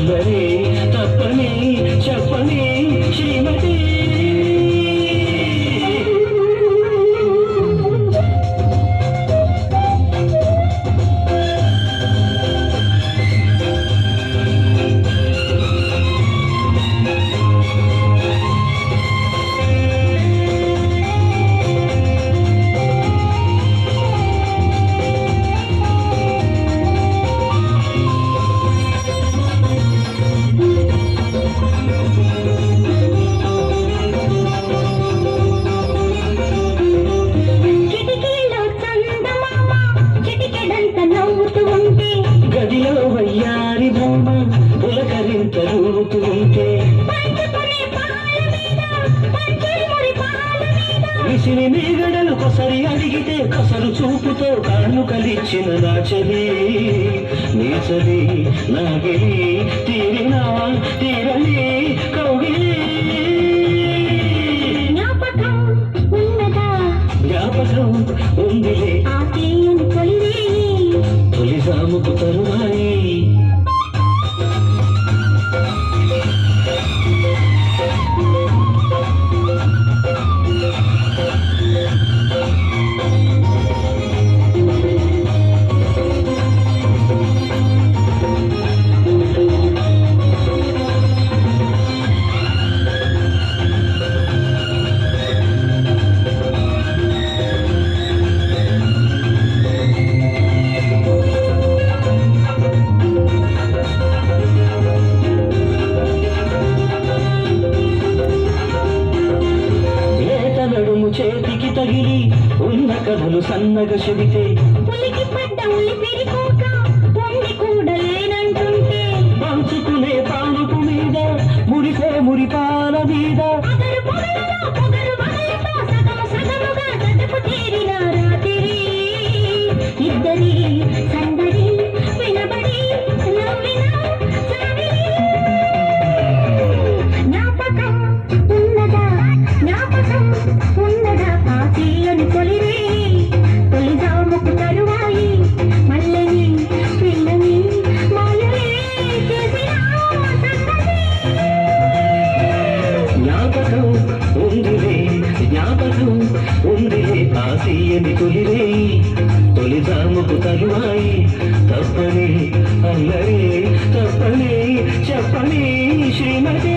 అల్లరే తప్పని చెప్పని శ్రీమతి గదిలో వయ్యారి బొమ్మ పులకరింత రూపుతుంటే విసిరి మీగడలు కొసరి అడిగితే కొసరు చూపుతో కాను కలిచిన నాచది నీచది నాగిలి తీరినా తీరని కౌగిలి జ్ఞాపకం ఉందిలే తొలిసాముకు తరువాయి చేతికి తగిలి ఉన్న కథలు సన్నగా చెబితే పులికి పడ్డ ఉలి పెరిపోక పొండి కూడా లేనంటుంటే పంచుకునే పాలుపు మీద మురిసే మురిపాల మీద ఇద్దరి సందడి వినబడి జ్ఞాపకం ఉన్నదా జ్ఞాపకం ఉన్నదా పాతీయని తొలిరే తొలిజాముకు తరువాయి మల్లెని పిల్లని మాయలే చేసిన జ్ఞాపకం ఉందిలే పాతీయని తొలిరే తొలిజాముకు తరువాయి తప్పని అల్లరే తప్పని చెప్పని శ్రీమతి